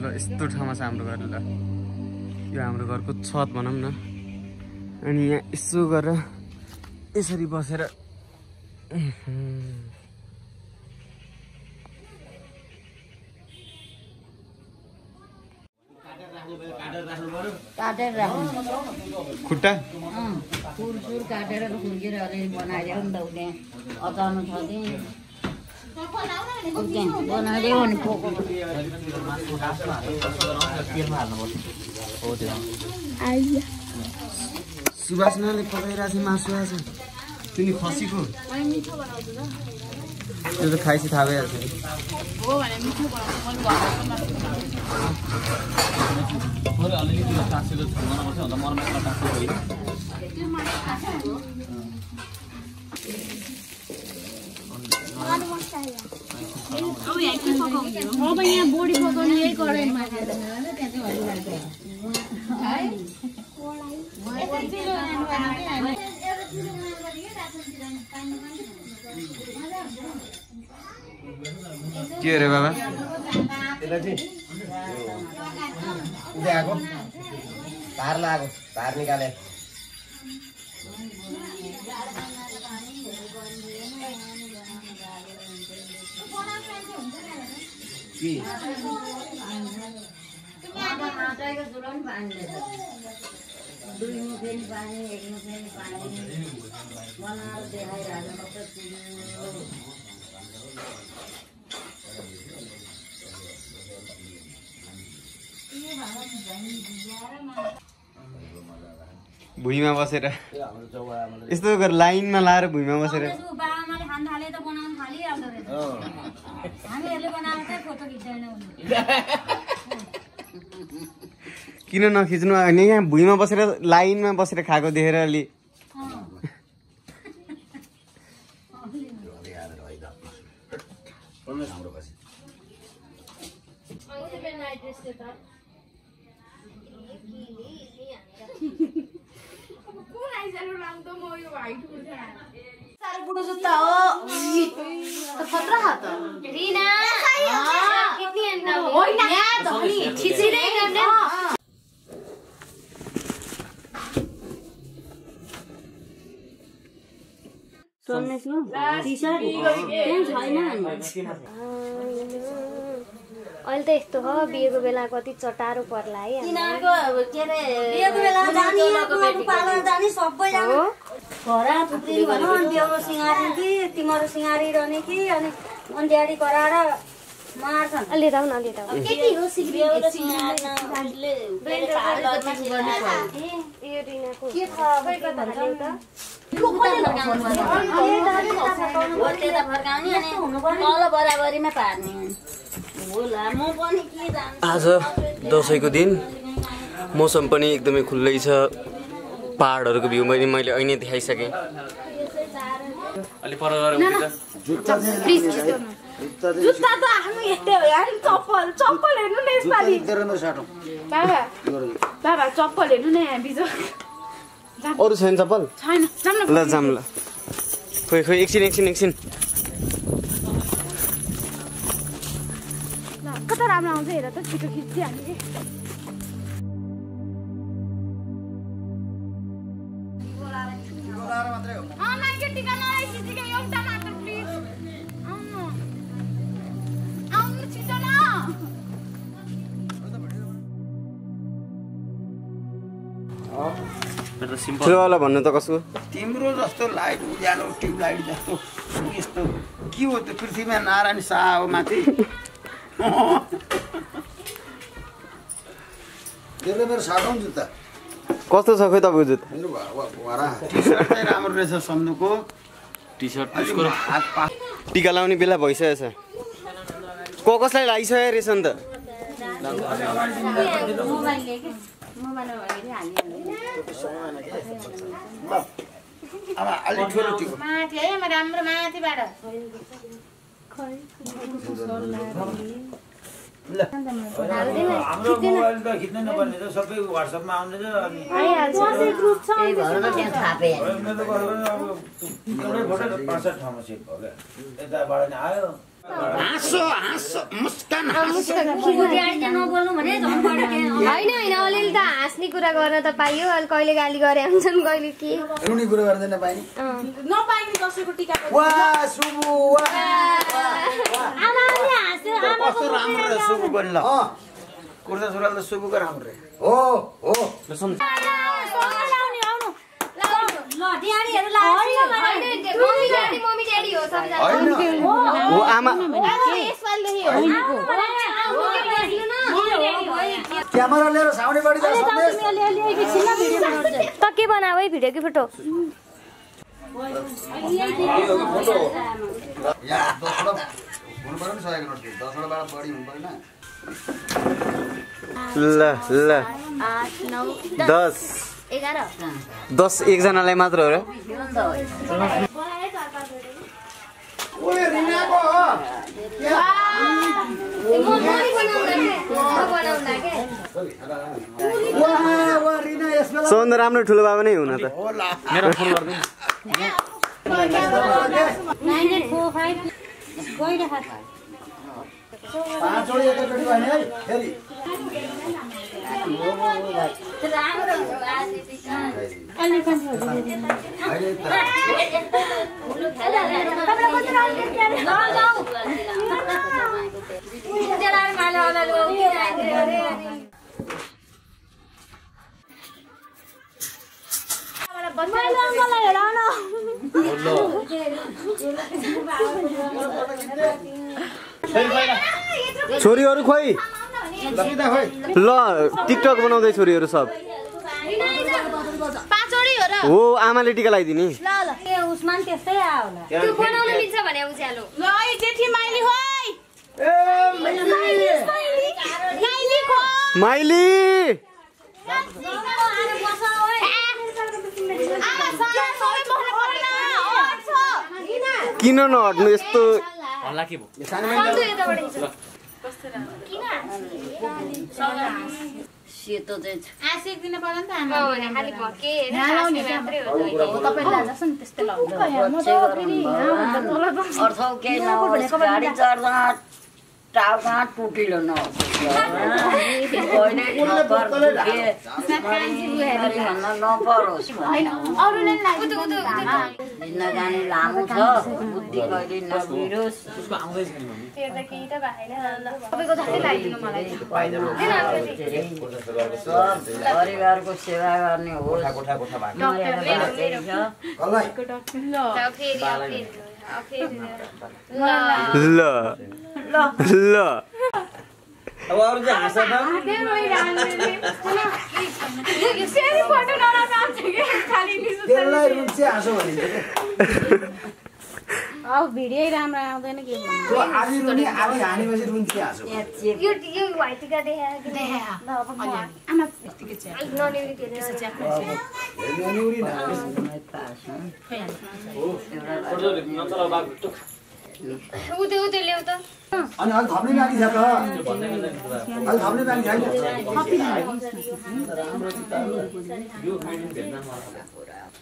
ल यस्तो ठाउँमा छ हाम्रो घर ल यो हाम्रो घरको छत भनौँ न अनि यहाँ यसो गरेर यसरी बसेर काटेर राख्नु खुट्टा फुल काटेर खुर्केर अलि बनाइदिएर नि त उसले अचार्नु छ बनाइदियो भने पोको सुभाषनाले पकाइरहेको थियो मासु आएको छ तिनी खसीको त्यो त खाएपछि थाहा भइहाल्छ अब यहाँ बोडी पकाउने यही कराईमा के अरे बाबा आएको धार लगाएको धार निकाले दुई मुखेनी पानी एक मुखेनी पानी बनाएर देखाइरहेको भुइँमा बसेर यस्तो गरेर लाइनमा लाएर भुइँमा बसेर बाबामाले खान थाले त बनाउन थालिहाल्दो रहेछ हामीहरूले बनाएको चाहिँ फोटो खिच्दैन किन नखिच्नु अनि यहाँ भुइँमा बसेर लाइनमा बसेर खाएको देखेर अलि बुढो जुत्ता हो खतरा हात रिना कितनी अंडा होइन यहाँ धनी खिचिरै गर्ने सोल्नेछु टी-शर्ट त्यहाँ छैन अहिले त यस्तो हो बिहेको बेला कति चटारो पर्ला है तिनीहरूको के अरे बिहेको बेला जाने पार्लर जाने सबैजना घरा पुत्री भनौँ अनि बिहेको सिँगारी कि तिम्रो सिँगारी रहने कि अनि अन्ड्याडी गराएर मार्छन् अलि दाउ न अलि दाउ के हो सिँगारी यो रिनाको के छ सबैको त हाल्यौ त तल बराबरीमा पार्ने आज दसैँको दिन मौसम पनि एकदमै खुल्लै छ पहाडहरूको भ्यू पनि मैले अहिले देखाइसकेँ अलि पर गएर जुत्ता त हामी यस्तै हो यार चप्पल हेर्नु न यसपालि बाबा चप्पल हेर्नु न यहाँ बिजो अरू छैन चप्पल छैन ल जाम ल खोइ एकछिन कता राम्रो आउँछ हेर त छिटो खिचिहाल्ने ठुलोवाला भन्नु त कसको तिम्रो जस्तो लाइट उज्यालो ट्युबलाइट जस्तो यस्तो के हो त्यो पृथ्वीमा नारायण शाह हो माथि मेरो साटौँ जुत्ता कस्तो छ खोइ तपाईँको जुत्ता टी-शर्ट चाहिँ राम्रो रहेछ सम्नुको टी-शर्ट टिका लाउने बेला भइसकेको छ कसलाई लागिसक्यो रहेछ नि त अलि ठुलो टिको माथि है राम्रो माथिबाट हाम्रो मोबाइल त खिच्न नपर्ने त सबै व्हाट्सएपमा आउँदैछ अनि एउटा फोटो 65 ठाउँमा सेभ भयो क्या यताबाट नि आयो हाँसो हाँसो मुस्कान बुढियाडीले नबोल्नु भने झन् बढी होइन अलिअलि त हाँस्ने कुरा गर्न त पाइयो अहिले कहिले गाली गरे हुन्छन् कहिले के रुनी कुरा गर्दैन पाइने नपाइने कसैको टिका वाह सुबु वाह आमाले हाँस्यो कस्तो राम्रो रहेछ सुबु पनि ल कुर्ता सुरुवाल त सुबुको राम्रो रे हो ल ड्याडीहरु लाग्यो मम्मी ड्याडी हो सबैजना ओ आमा क्यामेरा लिएर साउन्डे बढी जान्छ त के बनाऊ है भिडियो कि फोटो या 10 वटा हुनु पर्यो नि सकेको नोट 10 वटा बारा बढी हुनु पर्दैन ल 8 9 10 10 एकजनालाई मात्र हो र ओए रिनाको हो वाह रिना यसमा सबभन्दा राम्रो ठुलो बाबा नै हुन त मेरो फोन गर्दिनु 9845 गइरहेको पाँचवटा एकैचोटि भयो है फेरि छोरीहरू खोइ ल टिकटक बनाउँदै छोरीहरू सब हो आमाले टिका लगाइदिने उस्मान त्यस्तै आयो होला त्यो बनाउन मिल्छ भने उज्यालो ल जेठी माइली होय माइली किन नहट्नु यस्तो हल्ला के भयो सेतो चाहिँ आशिक दिन पर्यो नि त खालि भके मात्रै हो तपाईलाई जस्तो नि त्यस्तै लाग्छ अर्थ केही नहोस् गाडी चढ्दा टाउका टुटिलो नहोस् नपरोस् जिन्दगानी लामो छ बुद्धि कहिले नबिरोस् परिवारको सेवा गर्ने हो ल अब अरु चाहिँ हाँस त त्यसलाई रुन्चे हाँसो भनिन्छ अब भिडियो राम्रो आउँदैन के त्यो आधी रुनी आधी हानेपछि रुन्चे हाँसो यो व्हाइट टिका उतै ल्याउ त अनि अलि थप्ने बाँकी छ त अलि थप्ने बाँकी छैन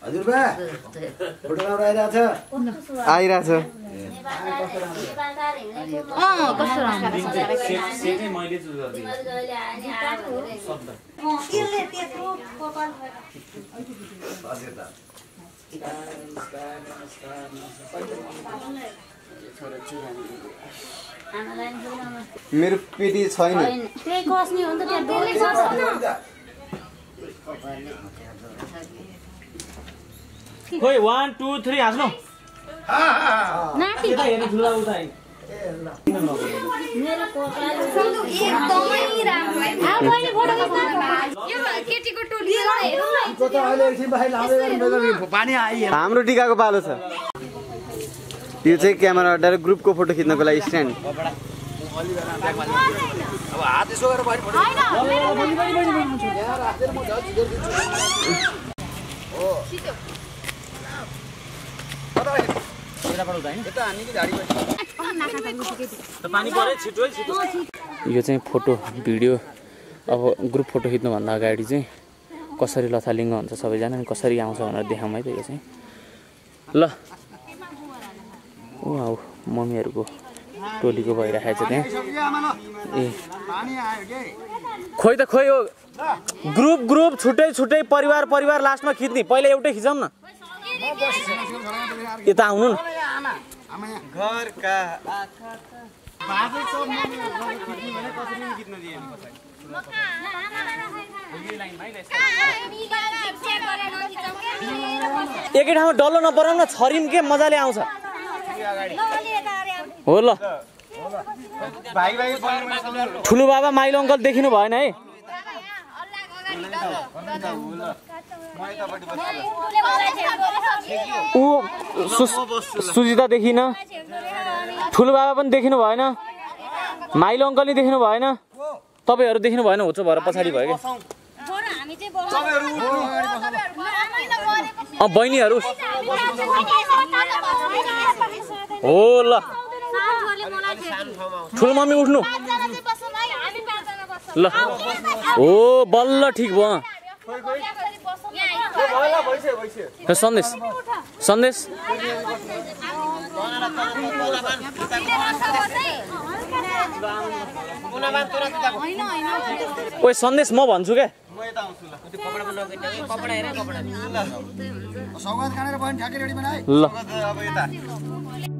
हजुर बा फोटो राम्रो आइरहेछ सेटै मैले चुज गर्दिनु मेरो पेटी छैन त्यही कस्ने हो नि त त्यहाँ डोले छ खोइ 1 2 3 हाँस्नु नाति यता हेर्नु ठुला उता हेर्नु मेरो कोकाले एकदमै राम्रो है मैले फोटो यो केटीको टोली हेरौँ न त अहिले एकछिन बाहिर लाउँदै पानी आइयो हाम्रो टिकाको पालो छ यो चाहिँ क्यामेरा हटाएर ग्रुपको फोटो खिच्नको लागि स्ट्यान्ड अब हात यसो गरेर बाहिर फोटो पानी परे छिटो है छिटो यो चाहिँ फोटो भिडियो अब ग्रुप फोटो खिच्नुभन्दा अगाडि चाहिँ कसरी लथालिङ्ग हुन्छ सबैजना अनि कसरी आउँछ भनेर देखाउँ है त यो चाहिँ ल वाउ मम्मीहरूको टोलीको भइरहेको छ त्यहाँ ए पानी आयो के खोइ त खोइ हो ग्रुप छुट्टै छुट्टै परिवार लास्टमा खिच्ने पहिला एउटै खिचौँ न यता आउनु न घरका आँखा बाजे सब खिच्ने भने कसरी खिच्न दिएन एकै ठाउँमा डल्लो नपराउँ न छरिम के मजाले आउँछ हो ल भाइ ठुलो बाबा माइलो अङ्कल देखिनु भएन है ऊ सुजिता देखिन ठुलो बाबा पनि देखिनु भएन माइलो अङ्कल नि देख्नु भएन तपाईहरु देख्नु भएन होचो भएर पछाडी भयो के बहिनीहरु हो ल ठुलो मम्मी उठ्नु ल ओ बल्ल ठीक भयो सन्देश ओइ सन्देश म भन्छु के सौगात खानेर बहिनी ठ्याक्कै रेडी बनाए ल अब यता